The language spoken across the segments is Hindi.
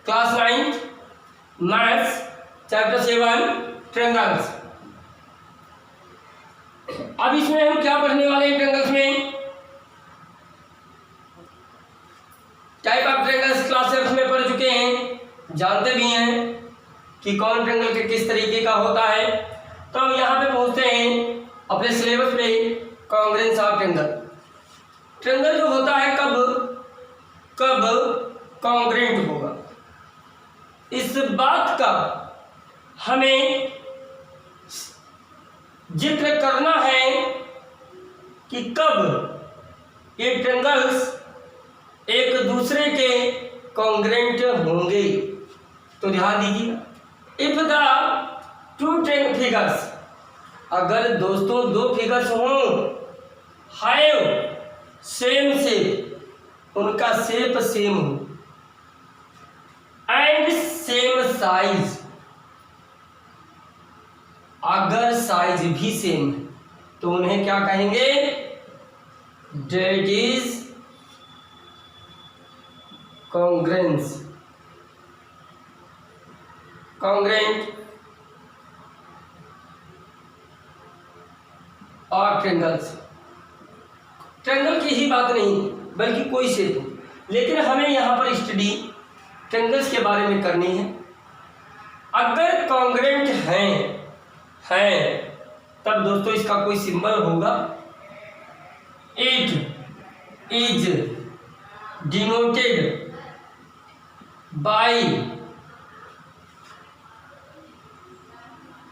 Class 9 maths chapter 7 triangles. अब इसमें हम क्या पढ़ने वाले हैं? ट्रायंगल्स में टाइप ऑफ ट्रायंगल्स क्लास 7 में पढ़ चुके हैं, जानते भी हैं कि कौन ट्रायंगल के किस तरीके का होता है। तो हम यहाँ पे पहुँचते हैं अपने सिलेबस पे, कॉन्ग्रुएंस ऑफ ट्रायंगल। ट्रायंगल जो होता है कब कॉन्ग्रुएंट होगा, इस बात का हमें जिक्र करना है कि कब ये ट्रायंगल्स एक दूसरे के कॉन्ग्रुएंट होंगे। तो ध्यान दीजिए, इफ द टू फिगर्स, अगर दोस्तों दो फिगर्स हों, हैव सेम शेप, उनका शेप सेम हो, एंड सेम साइज, अगर साइज भी सेम है तो उन्हें क्या कहेंगे? दैट इज कॉन्ग्रुएंस, कॉन्ग्रुएंट और ट्रायंगल्स। ट्रायंगल की ही बात नहीं बल्कि कोई शेप हो, लेकिन हमें यहाँ पर स्टडी ट्रायंगल्स के बारे में करनी है। अगर कॉन्ग्रुएंट हैं तब दोस्तों इसका कोई सिंबल होगा। इट इज डिनोटेड बाय,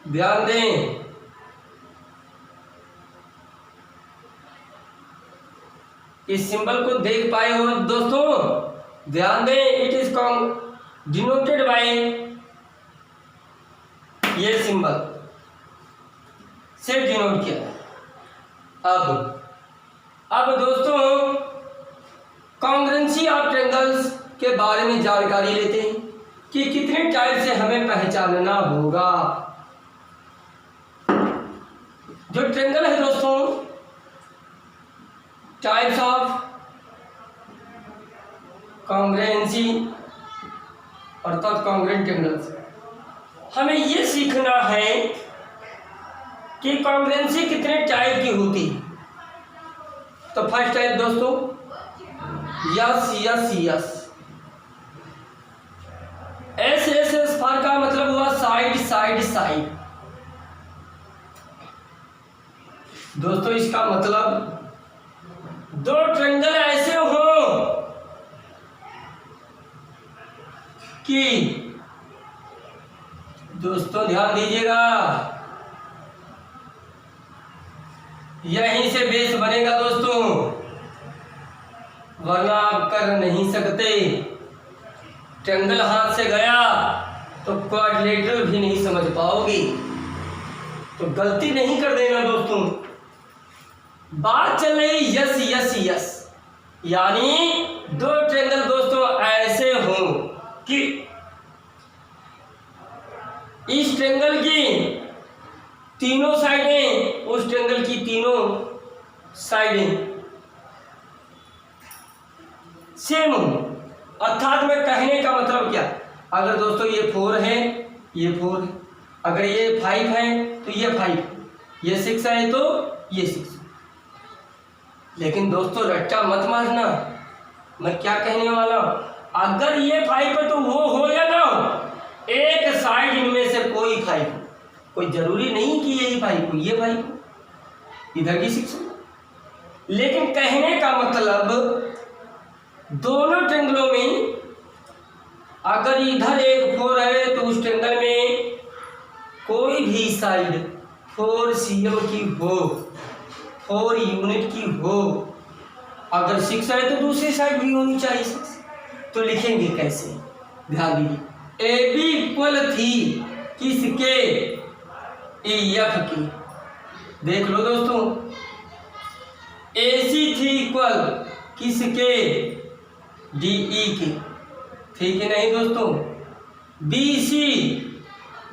ध्यान दें, इस सिंबल को देख पाए हो दोस्तों? ध्यान दें, इट इज डिनोटेड बाय ये सिंबल से डिनोट किया। अब दोस्तों कॉन्ग्रुएंसी ऑफ ट्रायंगल्स के बारे में जानकारी लेते हैं कि कितने टाइप से हमें पहचानना होगा। जो ट्रायंगल है दोस्तों, टाइप्स ऑफ कॉन्ग्रुएंसी अर्थात कॉन्ग्रुएंट ट्रायंगल्स, हमें ये सीखना है कि कॉन्ग्रुएंसी कितने टाइप की होती है। तो फर्स्ट टाइप दोस्तों yes S yes, S S S for का मतलब हुआ साइड साइड साइड। दोस्तों इसका मतलब दो ट्रायंगल ऐसे हो कि, दोस्तों ध्यान दीजिएगा, यहीं से बेस बनेगा दोस्तों, वरना आप कर नहीं सकते। ट्रायंगल हाथ से गया तो क्वाड्रिलेटरल भी नहीं समझ पाओगे, तो गलती नहीं कर देना दोस्तों। बात चल रही यस यस यस, यानी दो ट्रायंगल दोस्तों ऐसे हों कि इस ट्रायंगल की तीनों साइडें उस ट्रायंगल की तीनों साइडें सेम हो। अर्थात में कहने का मतलब क्या, अगर दोस्तों ये 4 है, ये 4 है, अगर ये 5 है तो ये 5, ये 6 है तो ये 6। लेकिन दोस्तों रट्टा मत मारना, मैं क्या कहने वाला हूं, अगर ये 5 है तो वो हो या ना हो, एक साइड इनमें से कोई 5 हो, कोई जरूरी नहीं कि यही 5 हो, ये 5 हो, इधर की 6 हो। लेकिन कहने का मतलब दोनों ट्रायंगलों में अगर इधर एक 4 है तो उस ट्रायंगल में कोई भी साइड 4 cm की हो, 4 यूनिट की हो, अगर 6 है तो दूसरी साइड भी होनी चाहिए 6। तो लिखेंगे कैसे? ध्यान दीजिए, ए बी इक्वल थी किसके? एफ की। देख लो दोस्तों, ए सी थी इक्वल किसके? डी ई के। ठीक है नहीं दोस्तों? बी सी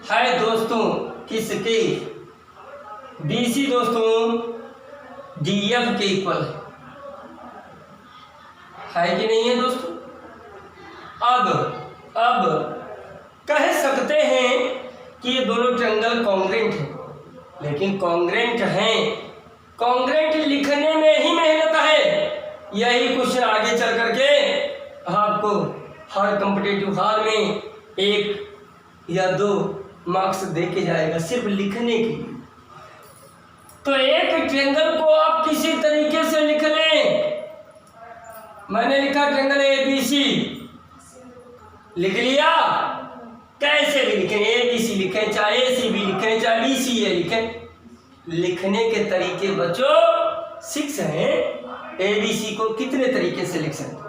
है दोस्तों किसके? बी सी दोस्तों डी एफ के इक्वल है कि नहीं है दोस्तों? अब अब कह सकते हैं कि ये दोनों ट्रायंगल कॉन्ग्रेंट हैं, लेकिन कॉन्ग्रेंट हैं, कॉन्ग्रेंट लिखने में ही मेहनत है। यही क्वेश्चन आगे चल करके आपको हर कॉम्पिटिटिव हॉल में 1 या 2 मार्क्स दे के जाएगा सिर्फ लिखने के लिए। तो एक ट्रायंगल को आप किसी तरीके से लिख लें। मैंने लिखा ट्रायंगल ABC, लिख लिया। कैसे भी लिखें, ABC लिखें, चाहे ACB लिखें, चाहे BCA लिखें, लिखने के तरीके बच्चों 6 हैं। ABC को कितने तरीके से लिख सकते हो?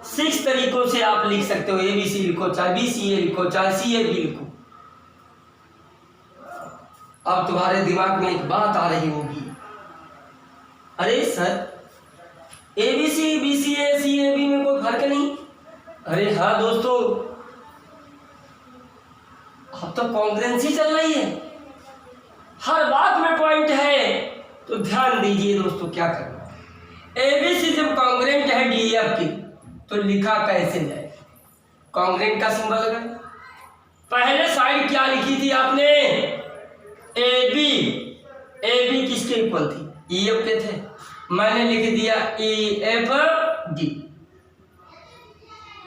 6 तरीकों से आप लिख सकते हो। ABC लिखो, चाहे BCA लिखो, चाहे CAB लिखो। अब तुम्हारे दिमाग में एक बात आ रही होगी, अरे सर ABC, BCA, CAB में कोई फर्क नहीं। अरे हाँ दोस्तों, अब तो कॉन्ग्रेंसी चल रही है, हर बात में पॉइंट है। तो ध्यान दीजिए दोस्तों क्या करना है। ABC जब कॉन्ग्रेंट है DEF की, तो लिखा कैसे जाए? कॉन्ग्रेंट का सिंबल लगा, पहले साइड क्या लिखी थी आपने? AB किसके इक्वल थी? EF के थे। मैंने लिख दिया EFD।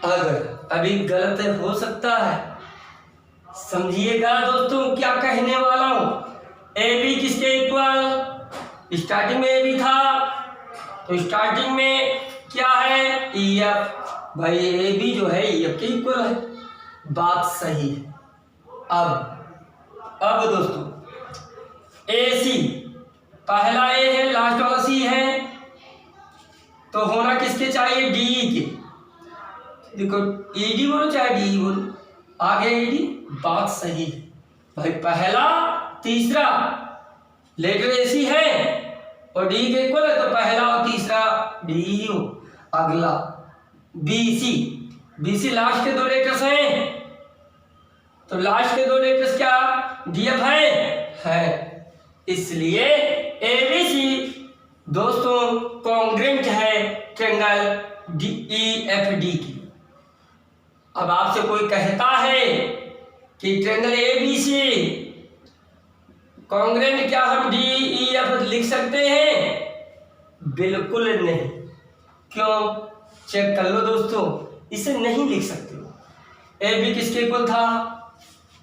अगर अभी गलत हो सकता है, समझिएगा दोस्तों क्या कहने वाला हूं। AB किसके इक्वल? स्टार्टिंग में AB था, तो स्टार्टिंग में क्या है? EF। भाई AB जो है EF के इक्वल है, बात सही है। अब दोस्तों AC, पहला A है, लास्ट वाला C है, तो होना किसके चाहिए? DE के। देखो ED बोलो चाहे DE बोलो, आगे ED, बात सही है। भाई पहला तीसरा लेटर AC है और DE के इक्वल है, तो पहला और तीसरा DE हो। अगला BC लास्ट के 2 लेटर्स हैं, तो लास्ट के 2 लेटर्स क्या? DF है। इसलिए ABC दोस्तों कॉन्ग्रेंट है ट्रायंगल DEFD की। अब आपसे कोई कहता है कि ट्रायंगल ABC कॉन्ग्रेंट, क्या हम DEF लिख सकते हैं? बिल्कुल नहीं। क्यों? चेक कर लो दोस्तों, इसे नहीं लिख सकते हो। AB किसके इक्वल था?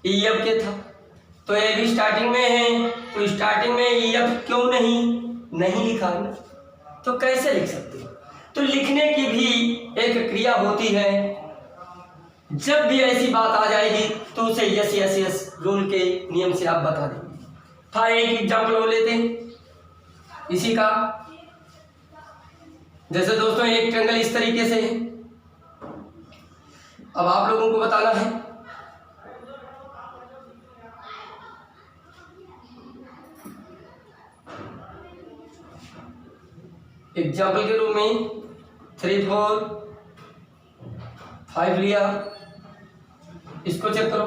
EF के था, तो AB स्टार्टिंग में है, तो स्टार्टिंग में EF क्यों नहीं लिखा ना, तो कैसे लिख सकते हो? तो लिखने की भी एक क्रिया होती है। जब भी ऐसी बात आ जाएगी तो उसे यस रूल के नियम से आप बता देंगे। था एक एग्जाम्पल हो लेते हैं इसी का। जैसे दोस्तों एक ट्रायंगल इस तरीके से है, अब आप लोगों को बताना है एग्जाम्पल के रूप में 3 4 5 लिया, इसको चेक करो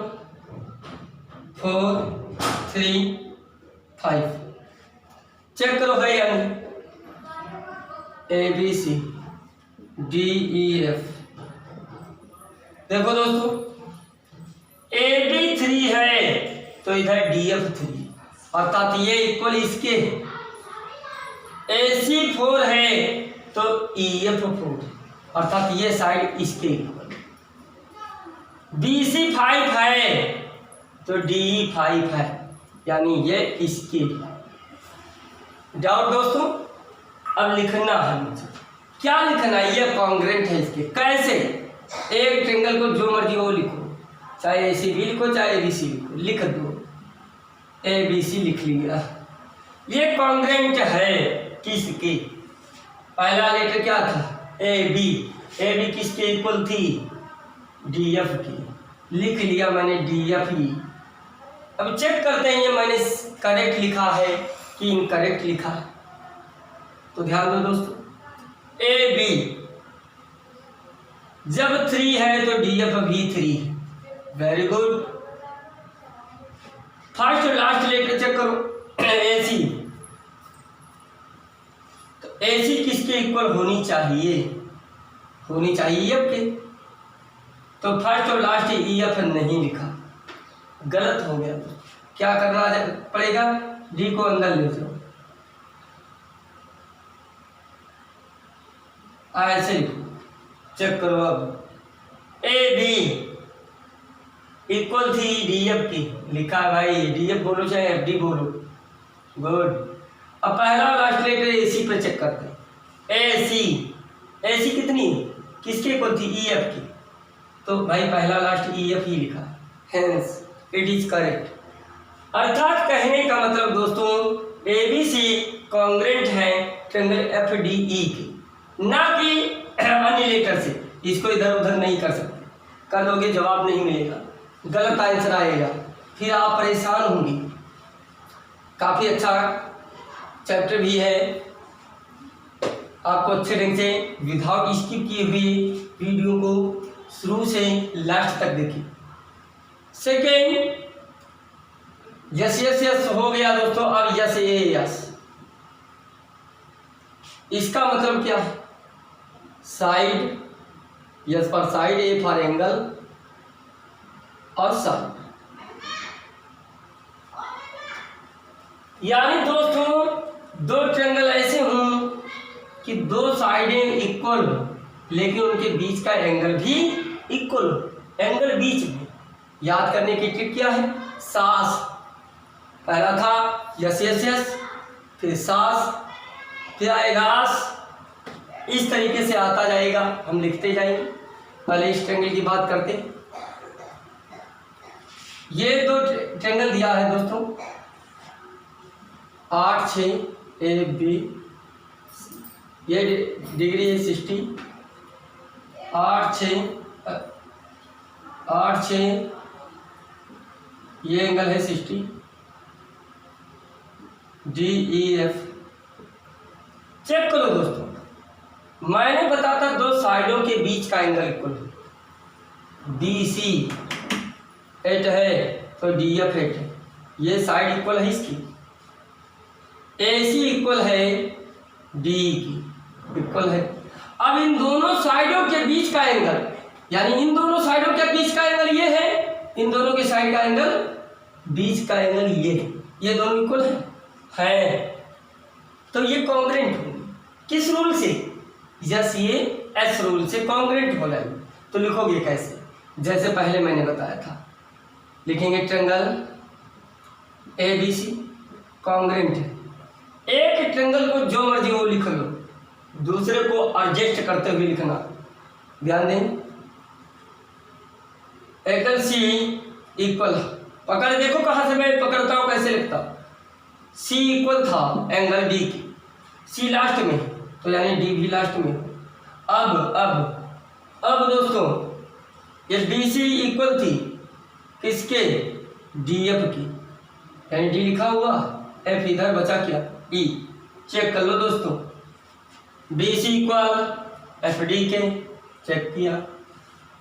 4 3 5 चेक करो है या नहीं? ABC DEF। देखो दोस्तों AB 3 है तो इधर DF 3, अर्थात ये इक्वल इसके। AC 4 है तो EF 4, अर्थात ये साइड इसके इक्वल। BC 5 है तो DE 5 है, यानी ये इसके। डाउट दोस्तों? अब लिखना है मुझे, क्या लिखना है? ये कॉन्ग्रेंट है इसके। कैसे? एक ट्रायंगल को जो मर्जी वो लिखो, चाहे ACB लिखो चाहे ABC लिखो, लिख दो। ABC लिख लिया, ये कॉन्ग्रेंट है किसके? पहला लेटर क्या था? AB। AB किसके इक्वल थी? DF की। लिख लिया मैंने DF ही। अब चेक करते हैं ये मैंने करेक्ट लिखा है कि इनकरेक्ट लिखा है। तो ध्यान दो दोस्तों, AB जब 3 है तो DF भी 3 है। Very good. फर्स्ट और लास्ट लेटर चेक करो, AC। तो AC किसके इक्वल होनी चाहिए? होनी चाहिए EF के। तो फर्स्ट और लास्ट ई एफ नहीं लिखा, गलत हो गया। क्या करना पड़ेगा, डी को अंदर ले जाओ, ऐसे लिखो, चेक करो। अब ए बी इक्वल थी डी एफ की, लिखा है भाई, डी एफ बोलो चाहे एफ डी बोलो, गुड। अब पहला लास्ट लेटर ए सी पे चेक करते हैं। ए सी कितनी, किसके इक्वल थी, ई एफ की, तो भाई पहला लास्ट ई एफ ही लिखा, हेंस इट इज करेक्ट। अर्थात कहने का मतलब दोस्तों ए बी सी कॉन्ग्रेंट है ट्रायंगल एफ डी ई की, ना कि अन्य लेटर से। इसको इधर उधर नहीं कर सकते, कर दोगे जवाब नहीं मिलेगा, गलत आंसर आएगा, फिर आप परेशान होंगे। काफ़ी अच्छा चैप्टर भी है, आपको अच्छे ढंग से विदाउट स्किप किए हुए वीडियो को शुरू से लास्ट तक देखिए। सेकेंड, यस यस यस हो गया दोस्तों। अब यस ए यस, इसका मतलब क्या है, side, yes for side, A for angle और साइड। यानी दोस्तों दो ट्रायंगल ऐसे हों कि दो साइडें इक्वल हो, लेकिन उनके बीच का एंगल भी इक्वल हो, एंगल बीच में। याद करने की ट्रिक क्या है, सास, पहला था यस यस यस, फिर सास, फिर आएगा आस, इस तरीके से आता जाएगा, हम लिखते जाएंगे। पहले इस ट्रायंगल की बात करते हैं। ये दो ट्रायंगल दिया है दोस्तों, 8 6 ए बी, ये डिग्री है 60, 8 6 ये एंगल है 60, डी ई एफ। चेक करो दोस्तों, मैंने बताता दो साइडों के बीच का एंगल इक्वल है, डी सी 8 है तो डी एफ 8 है, ये साइड इक्वल है इसकी। ए सी इक्वल है डी की, इक्वल है। अब इन दोनों साइडों के बीच का एंगल, यानी इन दोनों साइडों के बीच का एंगल ये है, इन दोनों के साइड का एंगल, बीच का एंगल ये है, ये दोनों इक्वल है। तो ये कॉन्ग्रेंट होंगे, किस रूल से, यस ये एस रूल से कॉन्ग्रेंट हो जाएगी। तो लिखोगे कैसे, जैसे पहले मैंने बताया था, लिखेंगे triangle A B C congruent है। एक ट्रायंगल को जो मर्जी वो लिख लो, दूसरे को एडजस्ट करते हुए लिखना, ध्यान दें। एंगल सी इक्वल, पकड़ देखो कहाँ से मैं पकड़ता हूँ, कैसे लिखता हूँ। सी इक्वल था एंगल डी की, सी लास्ट में तो यानी डी भी लास्ट में। अब दोस्तों ये डी सी इक्वल थी किसके, डी एफ की, यानी डी लिखा हुआ, एफ इधर बचा क्या, ई। चेक कर लो दोस्तों, D C equal F D के, चेक किया।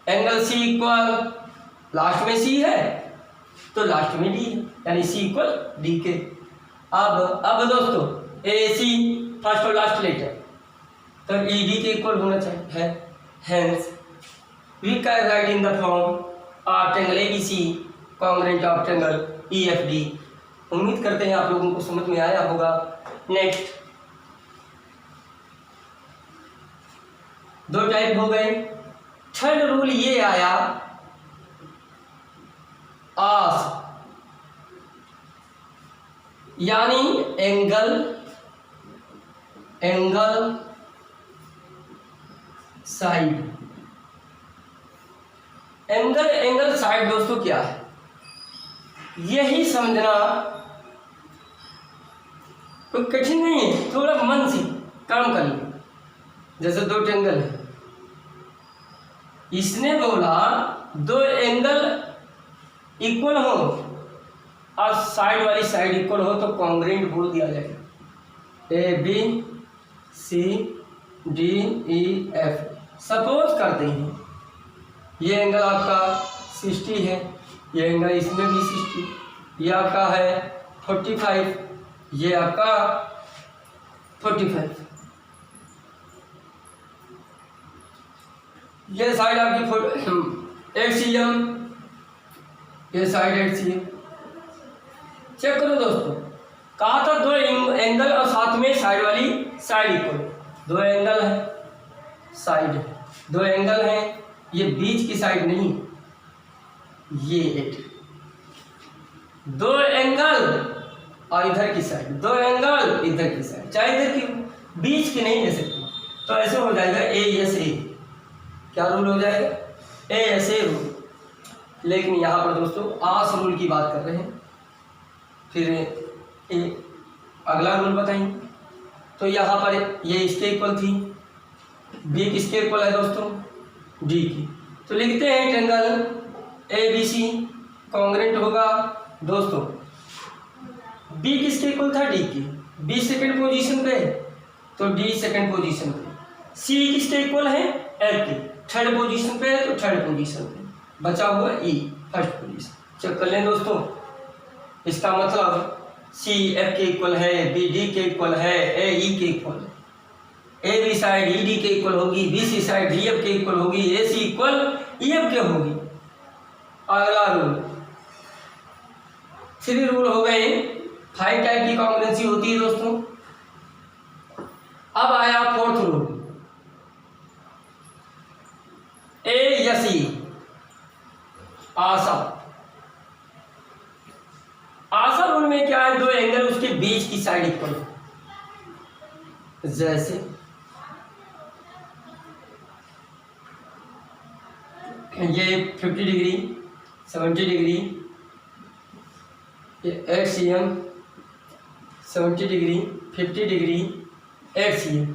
एंगल सी इक्वल, लास्ट में सी है तो लास्ट में डी है, यानी सी इक्वल डी के। अब दोस्तों ए सी फर्स्ट और लास्ट लेटर, तो ई डी के इक्वल होना चाहिए, hence we can write in the form of triangle A B C congruent of triangle E F D. उम्मीद करते हैं आप लोगों को समझ में आया होगा। नेक्स्ट, दो टाइप हो गए। थर्ड रूल ये आया, आस, यानी एंगल साइड। एंगल साइड दोस्तों क्या है, यही समझना कोई कठिन नहीं है, थोड़ा मन से काम कर लो। जैसे दो ट्रायंगल है, इसने बोला दो एंगल इक्वल हो और साइड वाली साइड इक्वल हो तो कॉन्ग्रेंट बोल दिया जाएगा। A B C D E F. Suppose करते हैं ये एंगल आपका 60 है, ये एंगल इसमें भी 60, ये आपका है 45, ये आपका 45, ये साइड आपकी HCM, ये साइड HCM। चेक करो दोस्तों, कहा था दो एंगल और साथ में साइड वाली साइड इक्वल। दो एंगल है, साइड दो एंगल है, ये बीच की साइड नहीं, ये एक दो एंगल और इधर की साइड, दो एंगल इधर की साइड, चाहे इधर की बीच की नहीं ले सकते। तो ऐसे हो जाएगा ASA। क्या रूल हो जाएगा? ASA rule. लेकिन यहाँ पर दोस्तों आस रूल की बात कर रहे हैं। फिर अगला रूल बताएंगे। तो यहाँ पर ये इसके इक्वल थी, बी किसके इक्वल है दोस्तों? डी की। तो लिखते हैं ट्रायंगल ABC कॉन्ग्रेंट होगा दोस्तों, बी किसके इक्वल था? डी की। बी सेकंड पोजीशन पे है तो डी सेकंड पोजीशन पे। सी किसके इक्वल है? एफ के। थर्ड पोजीशन पे है तो थर्ड पोजीशन पे। बचा हुआ ई फर्स्ट पोजीशन। चेक कर लें दोस्तों, इसका मतलब सी एफ के इक्वल है, बी डी के इक्वल है, ए ई के इक्वल है। A B side E D के इक्वल होगी, B C side D F के इक्वल होगी, A C equal E F के होगी। अगला रूल 3 रूल हो गए। 5 टाइप की कॉन्ग्रुएंसी होती है दोस्तों। अब आया 4th रूल, ए या सी आशा। आशा रूल में क्या है? दो एंगल उसके बीच की साइड इक्वल, जैसे ये 50 डिग्री 70 डिग्री, ये HCM 70 degree 50 degree HCM।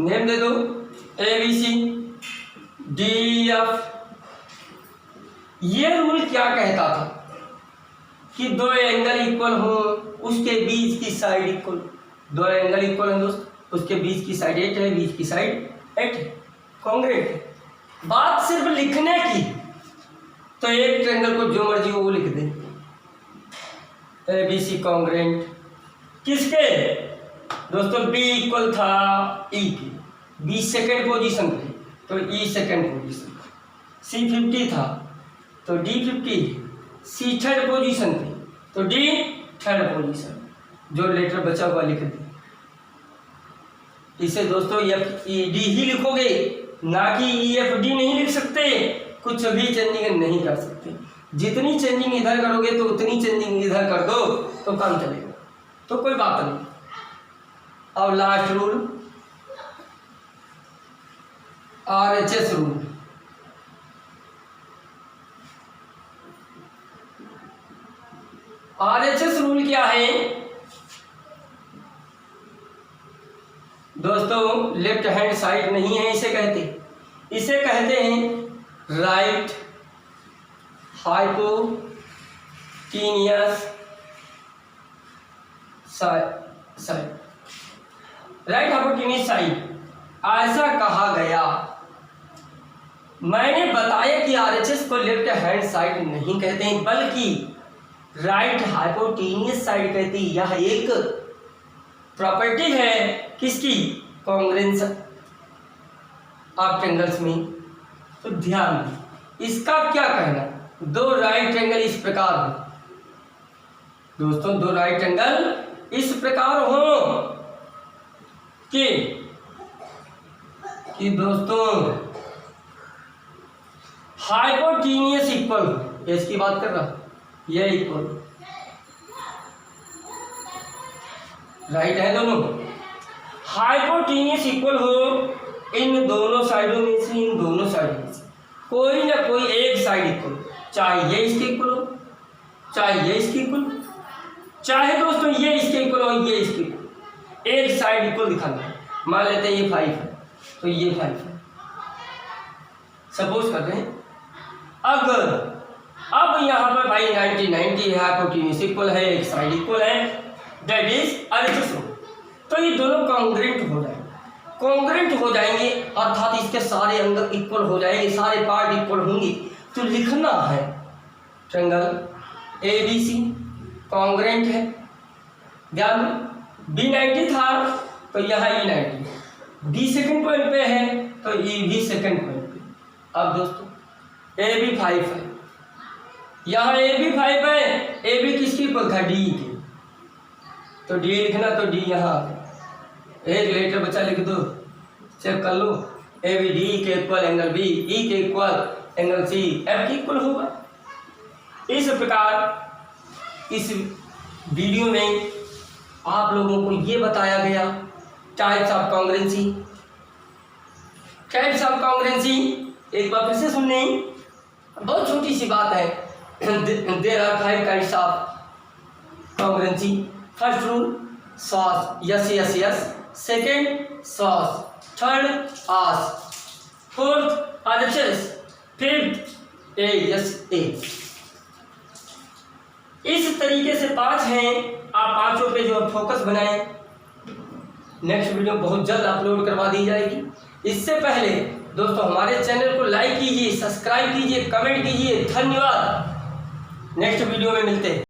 Name दे दो ABC DF। ये रूल क्या कहता था कि दो एंगल इक्वल हो, उसके बीच की साइड इक्वल। दो एंगल इक्वल है दोस्त, उसके बीच की साइड 8 है, बीच की साइड 8 है, कॉन्ग्रेंट है। बात सिर्फ लिखने की, तो एक ट्रायंगल को जो मर्जी वो लिख दे। ABC कॉन्ग्रेंट किसके दोस्तों? B इक्वल था E के, B सेकेंड पोजीशन पे तो E सेकेंड पोजीशन, C 50 था तो D 50, C थर्ड पोजीशन पे तो D थर्ड पोजीशन। जो लेटर बचा हुआ लिख दे। इसे दोस्तों FED ही लिखोगे, ना कि EFD नहीं लिख सकते। कुछ भी चेंजिंग नहीं कर सकते। जितनी चेंजिंग इधर करोगे तो उतनी चेंजिंग इधर कर दो तो काम चलेगा, तो कोई बात नहीं। अब last rule RHS rule. RHS rule क्या है दोस्तों? लेफ्ट हैंड साइड नहीं है इसे कहते, इसे कहते हैं right hypotenuse side. Right hypotenuse side ऐसा कहा गया। मैंने बताया कि RHS को लेफ्ट हैंड साइड नहीं कहते हैं, बल्कि राइट हाइपोटेन्यूस साइड कहते हैं। यह एक प्रॉपर्टी है किसकी? कॉन्ग्रुएंस ऑफ ट्रायंगल्स में। तो ध्यान दें, इसका क्या कहना? दो राइट ट्रायंगल इस प्रकार हो दोस्तों, दो राइट ट्रायंगल इस प्रकार हो कि दोस्तों हाइपोटेन्यूस इक्वल हो। इसकी बात कर रहा, ये इक्वल राइट है दोनों, हाइपोटेन्यूस इक्वल हो इन दोनों साइडों में से, इन दोनों साइडों में से कोई ना कोई एक साइड इक्वल, चाहे ये इसके इक्वल हो, चाहे ये इसके इक्वल, चाहे दोस्तों ये इसके इक्वल हो, ये इसके इक्वल। एक साइड इक्वल दिखाना है। मान लेते हैं ये 5 है तो ये 5 है, सपोज करते हैं। अगर अब यहाँ पर भाई 90 है, हाइपोटेन्यूस इक्वल है, एक साइड इक्वल है, दैट इज RHS रूल। तो ये दोनों कॉन्ग्रुएंट हो जाएंगे, कॉन्ग्रुएंट हो जाएंगे अर्थात इसके सारे अंग इक्वल हो जाएंगे, सारे पार्ट इक्वल होंगे। तो लिखना है ट्रायंगल ABC कॉन्ग्रुएंट है। ध्यान B 90 था तो यहाँ E 90, B सेकंड पॉइंट पे है तो E भी सेकंड पॉइंट पे, अब दोस्तों ए बी 5 है, यहाँ ए बी 5 है, ए बी किसकी इक्वल था, डी के, तो डी लिखना, तो डी यहाँ एक लेटर बचा, लिख दो, चेक कर लो, ए बी डी के इक्वल एंगल बी, ई के इक्वल एंगल सी, एफ के इक्वल होगा। इस प्रकार इस वीडियो में आप लोगों को ये बताया गया types of congruency. Types of congruency एक बार फिर से सुन लें, बहुत छोटी सी बात है। There are 5 kinds of congruency. First rule सॉस, S S S. Second SAS, third ASA, fourth आदर्शस, फिफ्थ ए यस ए। इस तरीके से 5 हैं, आप 5 पे जो फोकस बनाएं। नेक्स्ट वीडियो बहुत जल्द अपलोड करवा दी जाएगी। इससे पहले दोस्तों हमारे चैनल को लाइक कीजिए, सब्सक्राइब कीजिए, कमेंट कीजिए। धन्यवाद। नेक्स्ट वीडियो में मिलते हैं।